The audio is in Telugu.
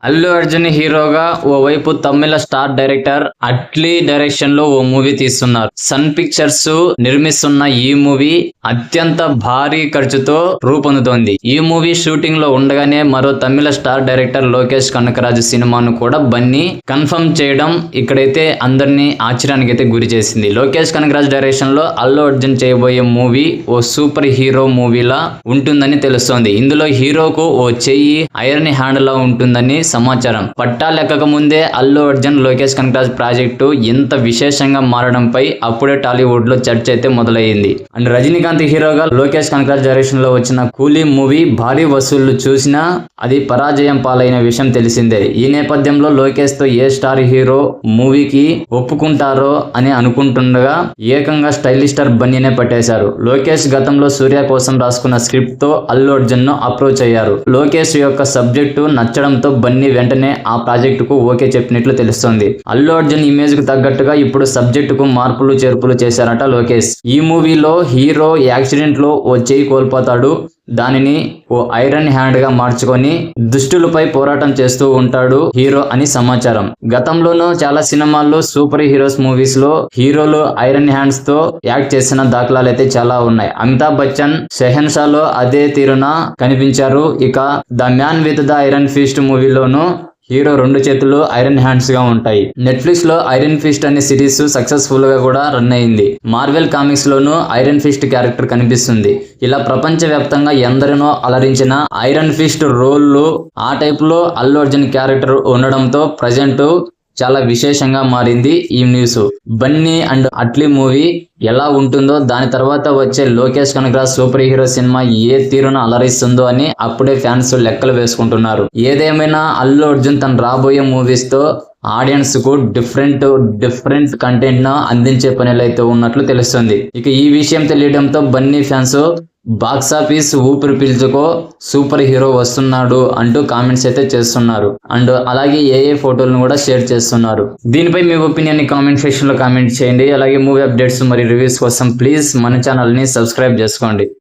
అల్లు అర్జున్ హీరోగా ఓవైపు తమిళ స్టార్ డైరెక్టర్ అట్లీ డైరెక్షన్ లో ఓ మూవీ తీస్తున్నారు. సన్ పిక్చర్స్ నిర్మిస్తున్న ఈ మూవీ అత్యంత భారీ ఖర్చుతో రూపొందుతోంది. ఈ మూవీ షూటింగ్ లో ఉండగానే మరో తమిళ స్టార్ డైరెక్టర్ లోకేష్ కనకరాజు సినిమాను కూడా బన్నీ కన్ఫర్మ్ చేయడం ఇక్కడైతే అందరినీ ఆశ్చర్యానికి అయితే గురి చేసింది. లోకేష్ కనకరాజు డైరెక్షన్ లో అల్లు అర్జున్ చేయబోయే మూవీ ఓ సూపర్ హీరో మూవీలా ఉంటుందని తెలుస్తోంది. ఇందులో హీరోకు ఓ చెయ్యి ఐరన్ హ్యాండ్ లా ఉంటుందని సమాచారం. పట్టాలెక్కక ముందే అల్లు అర్జున్ లోకేష్ కనకరాజ్ ప్రాజెక్టు ఇంత విశేషంగా మారడంపై అప్పుడే టాలీవుడ్ లో చర్చ అయితే మొదలయ్యింది. అండ్ రజనీకాంత్ హీరోగా లోకేష్ కనకరాజ్ డైరెక్షన్ లో వచ్చిన కూలీ మూవీ భారీ వసూళ్లు చూసినా అది పరాజయం పాలైన విషయం తెలిసిందే. ఈ నేపథ్యంలో లోకేష్ తో ఏ స్టార్ హీరో మూవీకి ఒప్పుకుంటారో అని అనుకుంటుండగా ఏకంగా స్టైలిష్ స్టార్ బన్నీనే పట్టేశారు. లోకేష్ గతంలో సూర్య కోసం రాసుకున్న స్క్రిప్ట్ తో అల్లు అర్జున్ ను అప్రోచ్ అయ్యారు. లోకేష్ యొక్క సబ్జెక్టు నచ్చడంతో బన్నీ వెంటనే ఆ ప్రాజెక్టుకు ఓకే చెప్పినట్లు తెలుస్తోంది. అల్లు అర్జున్ ఇమేజ్ కు తగ్గట్టుగా ఇప్పుడు సబ్జెక్టుకు మార్పులు చేర్పులు చేశారట లోకేష్. ఈ మూవీలో హీరో యాక్సిడెంట్ లో ఓ చేయి కోల్పోతాడు. దానిని ఓ ఐరన్ హ్యాండ్ గా మార్చుకొని దుష్టులపై పోరాటం చేస్తూ ఉంటాడు హీరో అని సమాచారం. గతంలోనూ చాలా సినిమాల్లో సూపర్ హీరోస్ మూవీస్ లో హీరోలు ఐరన్ హ్యాండ్స్ తో యాక్ట్ చేసిన దాఖలాలు అయితే చాలా ఉన్నాయి. అమితాబ్ బచ్చన్ షెహన్షాలో అదే తీరున కనిపించారు. ఇక the man with the iron fist మూవీలోనూ హీరో 2 చేతులు ఐరన్ హ్యాండ్స్ గా ఉంటాయి. నెట్ఫ్లిక్స్ లో ఐరన్ ఫిస్ట్ అనే సిరీస్ సక్సెస్ఫుల్ గా కూడా రన్ అయింది. మార్వెల్ కామిక్స్ లోనూ ఐరన్ ఫిస్ట్ క్యారెక్టర్ కనిపిస్తుంది. ఇలా ప్రపంచ వ్యాప్తంగా ఎందరినో అలరించిన ఐరన్ ఫిస్ట్ రోల్ ఆ టైప్ లో అల్లు అర్జున్ క్యారెక్టర్ ఉండడంతో ప్రజెంట్ చాలా విశేషంగా మారింది ఈ news. Bunny and Atlee movie ఎలా ఉంటుందో, దాని తర్వాత వచ్చే Lokesh Kanagaraj super hero cinema ఏ తీరున అలరిస్తుందో అని అప్పుడే ఫ్యాన్స్ లెక్కలు వేసుకుంటున్నారు. ఏదేమైనా అల్లు అర్జున్ తన రాబోయే మూవీస్ తో ఆడియన్స్ కు డిఫరెంట్ కంటెంట్ ను అందించే పనిలో అయితే ఉన్నట్లు తెలుస్తుంది. ఇక ఈ విషయం తెలియడంతో బన్నీ ఫ్యాన్స్ బాక్సాఫీస్ ఊపిరి పీల్చుకో సూపర్ హీరో వస్తున్నాడు అంటూ కామెంట్స్ అయితే చేస్తున్నారు. అండ్ అలాగే ఏ ఫోటోలను కూడా షేర్ చేస్తున్నారు. దీనిపై మీ ఒపీనియన్ ని కామెంట్ సెక్షన్ లో కామెంట్ చేయండి. అలాగే మూవీ అప్డేట్స్ మరియు రివ్యూస్ కోసం ప్లీజ్ మన ఛానల్ ని సబ్స్క్రైబ్ చేసుకోండి.